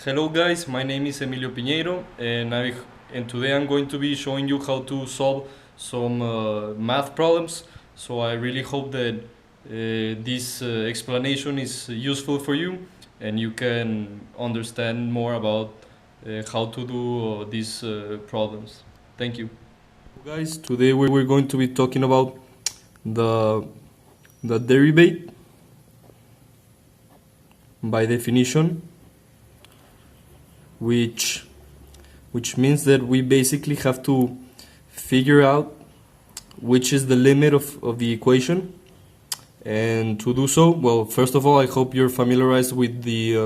Hello guys, my name is Emilio Piñeiro and today I'm going to be showing you how to solve some math problems. So I really hope that this explanation is useful for you and you can understand more about how to do these problems. Thank you. Guys, today we're going to be talking about the derivative by definition, which means that we basically have to figure out which is the limit of the equation. And to do so, well, first of all, I hope you're familiarized with the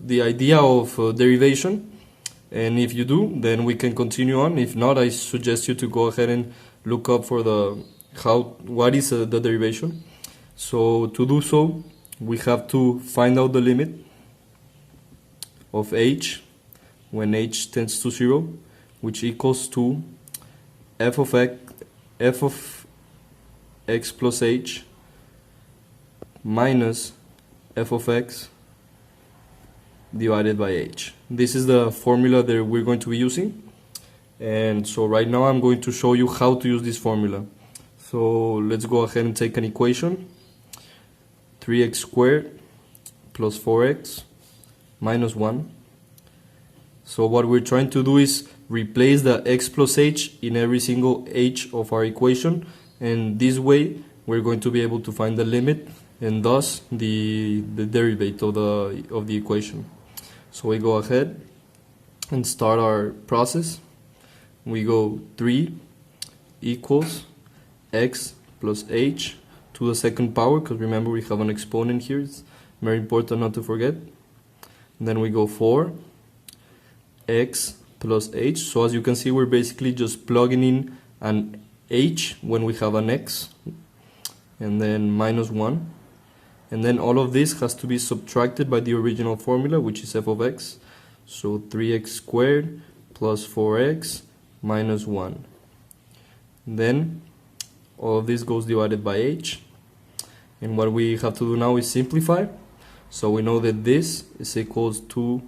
idea of derivation. And if you do, then we can continue on. If not, I suggest you to go ahead and look up for what is the derivation. So to do so, we have to find out the limit of h when h tends to 0, which equals to f of x plus h minus f of x divided by h. This is the formula that we're going to be using, and so right now I'm going to show you how to use this formula. So let's go ahead and take an equation: 3x squared plus 4x minus 1. So what we're trying to do is replace the x plus h in every single h of our equation, and this way we're going to be able to find the limit and thus the derivative of the equation. So we go ahead and start our process. We go 3 equals x plus h to the second power, because remember we have an exponent here, it's very important not to forget. And then we go 4 x plus h. So as you can see, we're basically just plugging in an h when we have an x, and then minus 1. And then all of this has to be subtracted by the original formula, which is f of x. So 3x squared plus 4x minus 1. Then all of this goes divided by h. And what we have to do now is simplify. So we know that this is equals to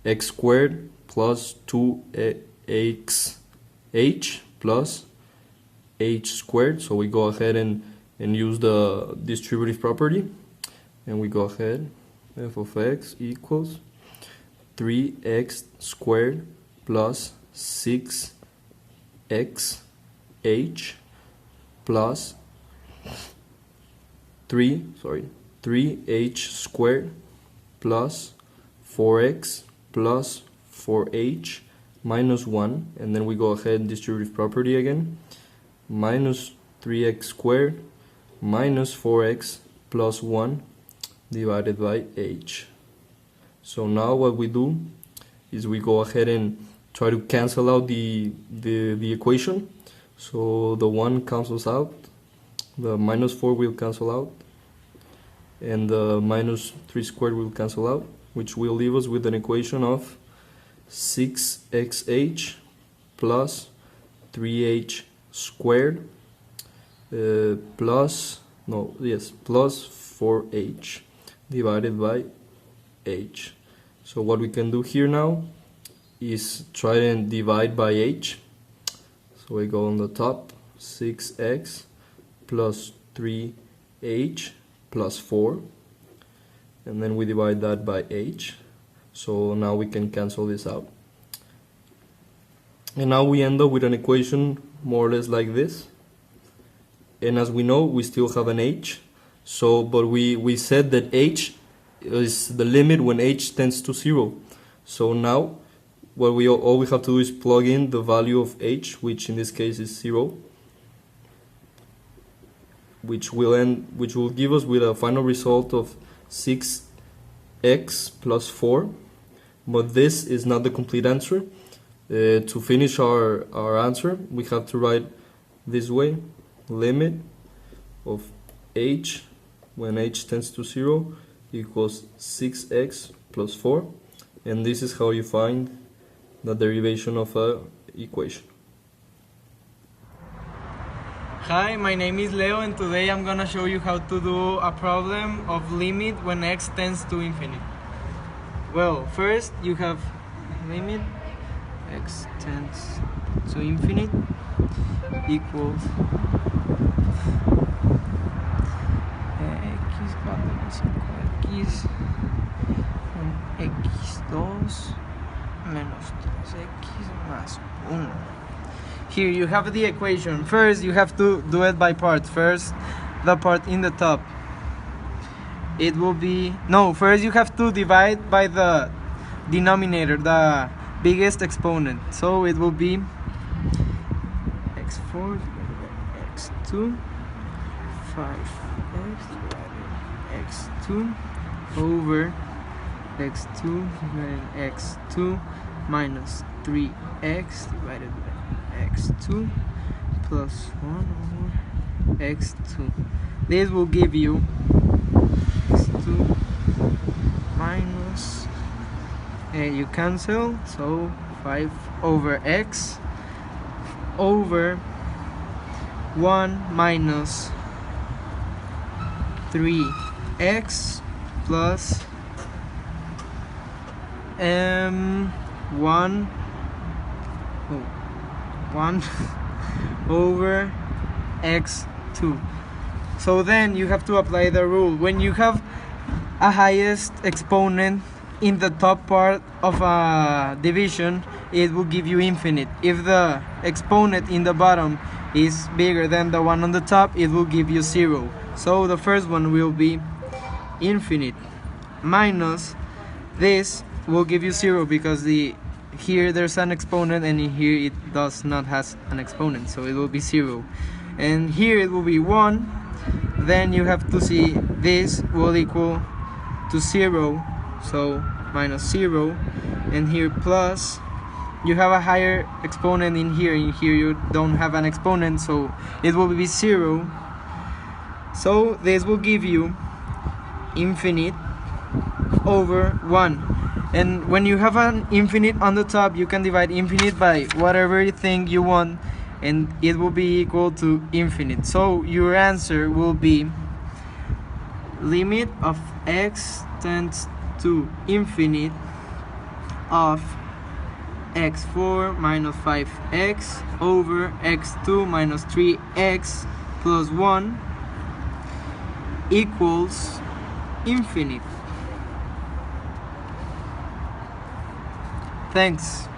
x squared plus 2xh plus h squared. So we go ahead and use the distributive property, and we go ahead, f of x equals 3x squared plus 6xh plus 3h squared plus 4x plus 4h minus 1, and then we go ahead and distributive property again, minus 3x squared minus 4x plus 1 divided by h. So now what we do is we go ahead and try to cancel out the equation. So the 1 cancels out, the minus 4 will cancel out, and the minus 3 squared will cancel out, which will leave us with an equation of 6xh plus 3h squared plus 4h divided by h. So what we can do here now is try and divide by h. So we go on the top, 6x plus 3h plus 4, and then we divide that by h. So now we can cancel this out, and now we end up with an equation more or less like this. And as we know, we still have an h. So but we said that h is the limit when h tends to 0. So now what all we have to do is plug in the value of h, which in this case is 0, which will give us with a final result of 6x plus 4. But this is not the complete answer. To finish our answer, we have to write this way: limit of h when h tends to 0 equals 6x plus 4, and this is how you find the derivation of a equation. Hi, my name is Leo, and today I'm gonna show you how to do a problem of limit when x tends to infinity. Well, first you have limit x tends to infinite equals x 4 menos 5x con x2 menos 3x más 1. Here you have the equation. First you have to do it by parts. First the part in the top. It will be, no, first you have to divide by the denominator, the biggest exponent. So it will be x4 divided by x2, 5x divided by x2 over x2 divided by x2 minus 3x divided by x2 plus 1 over x2. This will give you x2 minus, you cancel, so 5 over x over 1 minus 3x plus 1 over x2. So then you have to apply the rule. When you have a highest exponent in the top part of a division, it will give you infinite. If the exponent in the bottom is bigger than the one on the top, it will give you 0. So the first one will be infinite minus this will give you 0 because here there's an exponent and in here it does not has an exponent, so it will be 0. And here it will be 1. Then you have to see this will equal to 0, so minus 0, and here plus, you have a higher exponent in here you don't have an exponent, so it will be 0. So this will give you infinite over 1. And when you have an infinite on the top, you can divide infinite by whatever thing you want, and it will be equal to infinite. So your answer will be limit of x tends to infinite of x4 minus 5x over x2 minus 3x plus 1 equals infinite. Thanks.